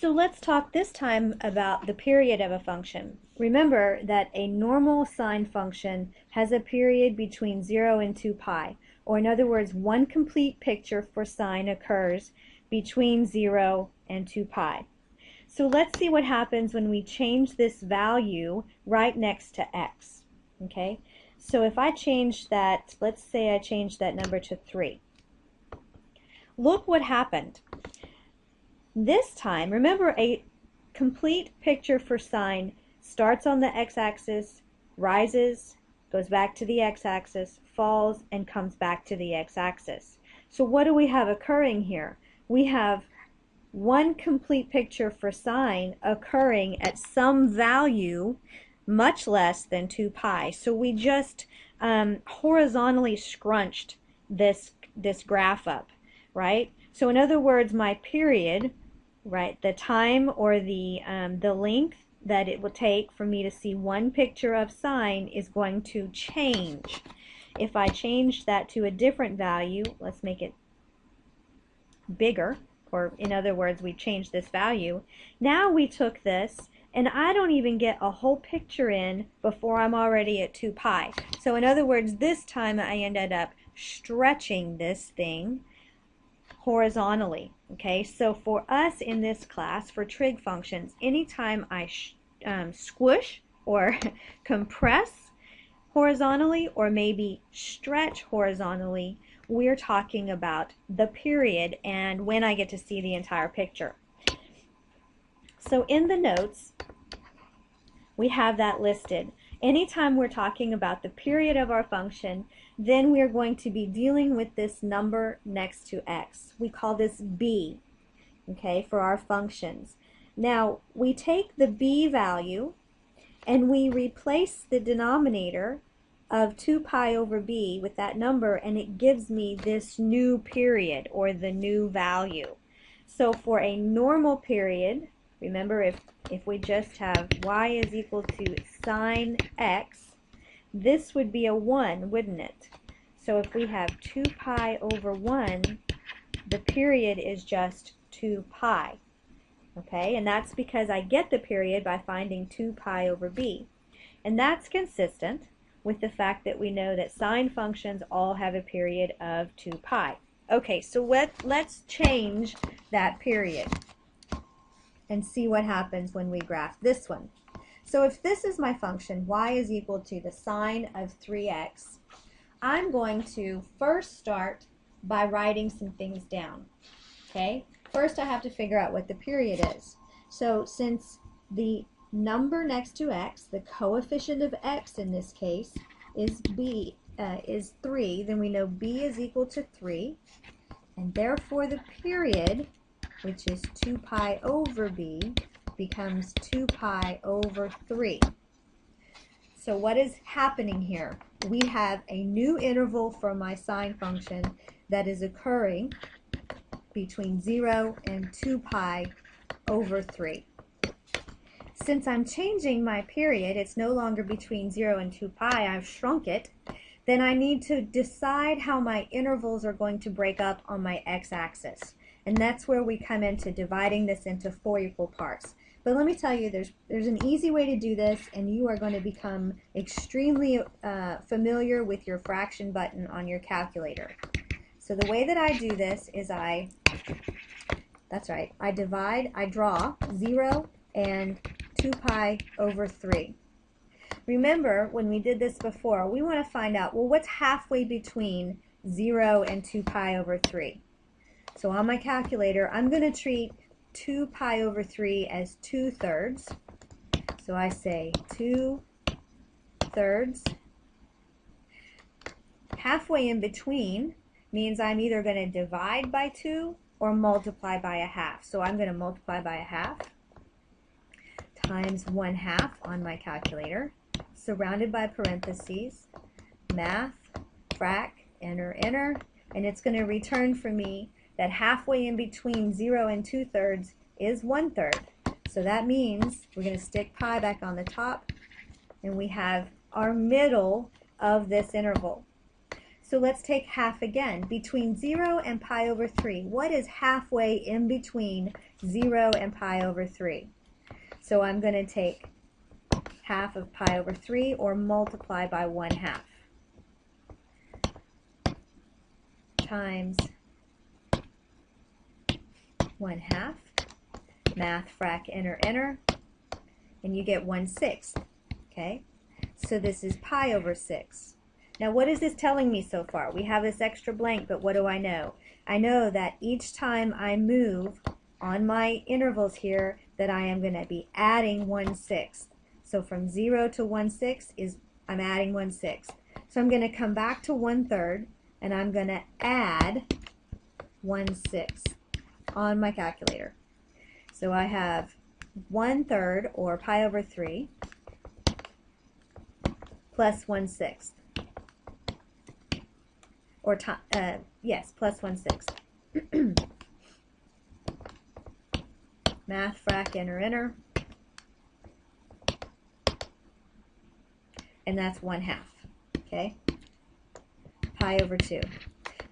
So let's talk this time about the period of a function. Remember that a normal sine function has a period between 0 and 2 pi, or in other words, one complete picture for sine occurs between 0 and 2 pi. So let's see what happens when we change this value right next to x. Okay, so if I change that, let's say I change that number to 3. Look what happened. This time, remember, a complete picture for sine starts on the x-axis, rises, goes back to the x-axis, falls, and comes back to the x-axis. So what do we have occurring here? We have one complete picture for sine occurring at some value much less than 2 pi. So we just horizontally scrunched this graph up, right? So in other words, my period, right, the time or the length that it will take for me to see one picture of sine is going to change. If I change that to a different value, let's make it bigger, or in other words, we changed this value. Now we took this, and I don't even get a whole picture in before I'm already at 2 pi. So in other words, this time I ended up stretching this thing horizontally. Okay, so for us in this class, for trig functions, anytime I squish or compress horizontally or maybe stretch horizontally, we're talking about the period and when I get to see the entire picture. So in the notes, we have that listed. Anytime we're talking about the period of our function, then we're going to be dealing with this number next to x. We call this b, okay, for our functions. Now, we take the b value and we replace the denominator of 2 pi over b with that number, and it gives me this new period or the new value. So for a normal period, remember if we just have y is equal to sine x, this would be a 1, wouldn't it? So if we have 2 pi over 1, the period is just 2 pi. Okay, and that's because I get the period by finding 2 pi over b. And that's consistent with the fact that we know that sine functions all have a period of 2 pi. Okay, so let's change that period and see what happens when we graph this one. So if this is my function, y is equal to the sine of 3x, I'm going to first start by writing some things down. Okay? First I have to figure out what the period is. So since the number next to x, the coefficient of x in this case, is 3, then we know b is equal to 3, and therefore the period, which is 2 pi over b, becomes 2 pi over 3. So what is happening here? We have a new interval for my sine function that is occurring between 0 and 2 pi over 3. Since I'm changing my period, it's no longer between 0 and 2 pi, I've shrunk it, then I need to decide how my intervals are going to break up on my x-axis. And that's where we come into dividing this into 4 equal parts. But let me tell you, there's an easy way to do this, and you are going to become extremely familiar with your fraction button on your calculator. So the way that I do this is I draw 0 and 2 pi over 3. Remember, when we did this before, we want to find out, well, what's halfway between 0 and 2 pi over 3? So on my calculator, I'm going to treat 2 pi over 3 as 2/3. So I say 2/3. Halfway in between means I'm either going to divide by 2 or multiply by a half. So I'm going to multiply by a half times 1/2 on my calculator, surrounded by parentheses, math, frac, enter, enter, and it's going to return for me that halfway in between 0 and 2/3 is 1/3. So that means we're going to stick pi back on the top, and we have our middle of this interval. So let's take half again. Between 0 and pi over 3, what is halfway in between 0 and pi over 3? So I'm going to take half of pi over 3, or multiply by 1/2, times 1/2. Math, frac, enter, and you get 1/6. Okay, so this is pi over 6. Now what is this telling me so far? We have this extra blank, but what do I know? I know that each time I move on my intervals here, that I am going to be adding 1/6. So from 0 to 1/6 is, I'm adding 1/6. So I'm going to come back to 1/3, and I'm going to add 1/6 on my calculator. So I have 1/3, or pi over 3, plus 1/6. Or yes, plus 1/6. Math, frac, enter, and that's 1/2. Okay, pi over 2.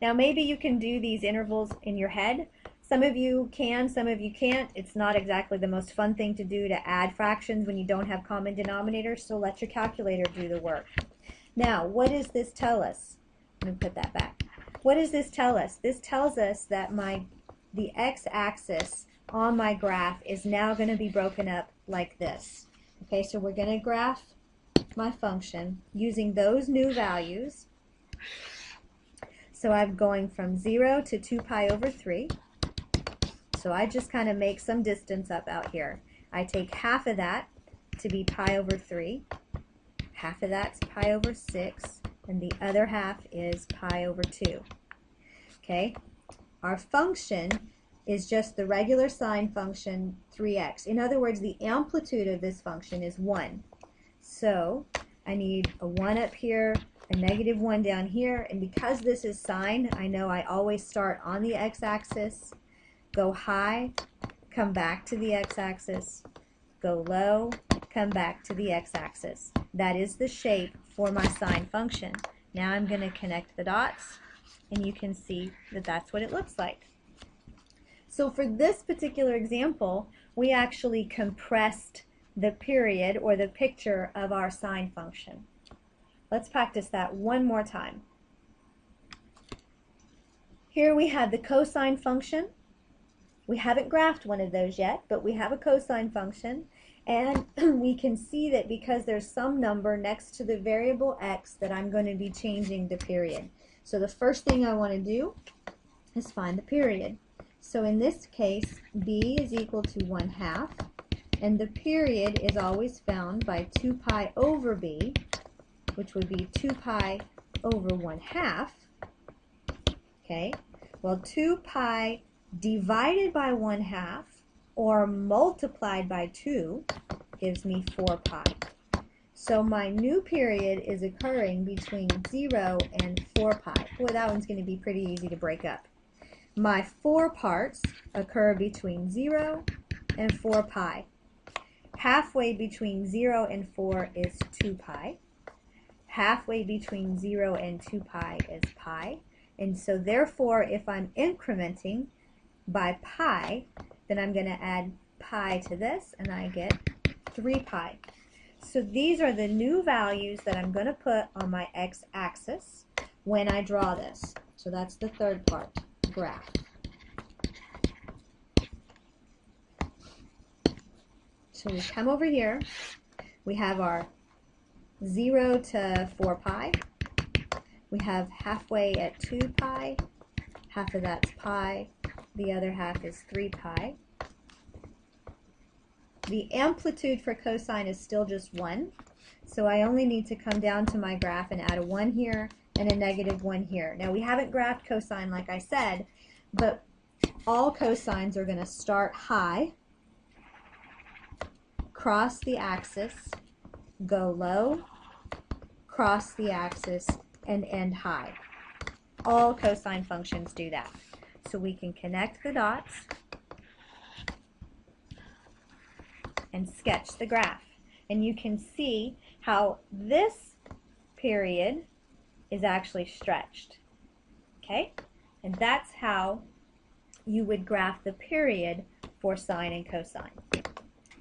Now maybe you can do these intervals in your head. Some of you can, some of you can't. It's not exactly the most fun thing to do, to add fractions when you don't have common denominators, so let your calculator do the work. Now, what does this tell us? Let me put that back. What does this tell us? This tells us that the x-axis on my graph is now going to be broken up like this. Okay, so we're going to graph my function using those new values. So I'm going from 0 to 2 pi over 3. So I just kind of make some distance up out here. I take half of that to be pi over 3. Half of that's pi over 6. And the other half is pi over 2. Okay? Our function is just the regular sine function 3x. In other words, the amplitude of this function is 1. So I need a 1 up here, a -1 down here, and because this is sine, I know I always start on the x-axis, go high, come back to the x-axis, go low, come back to the x-axis. That is the shape for my sine function. Now I'm going to connect the dots, and you can see that that's what it looks like. So for this particular example, we actually compressed the period, or the picture, of our sine function. Let's practice that one more time. Here we have the cosine function. We haven't graphed one of those yet, but we have a cosine function, and we can see that because there's some number next to the variable x, that I'm going to be changing the period. So the first thing I want to do is find the period. So in this case, b is equal to 1/2, and the period is always found by 2 pi over b, which would be 2 pi over 1/2. Okay, well, 2 pi divided by 1/2 or multiplied by 2 gives me 4 pi. So my new period is occurring between 0 and 4 pi. Boy, that one's going to be pretty easy to break up. My 4 parts occur between 0 and 4 pi. Halfway between 0 and 4 is 2 pi. Halfway between 0 and 2 pi is pi. And so therefore, if I'm incrementing by pi, then I'm going to add pi to this, and I get 3 pi. So these are the new values that I'm going to put on my x-axis when I draw this. So that's the third part, graph. So we come over here, we have our 0 to 4 pi, we have halfway at 2 pi, half of that's pi, the other half is 3 pi. The amplitude for cosine is still just 1, so I only need to come down to my graph and add a 1 here and a -1 here. Now we haven't graphed cosine like I said, but all cosines are going to start high, cross the axis, go low, cross the axis, and end high. All cosine functions do that. So we can connect the dots and sketch the graph. And you can see how this period is actually stretched. Okay? And that's how you would graph the period for sine and cosine.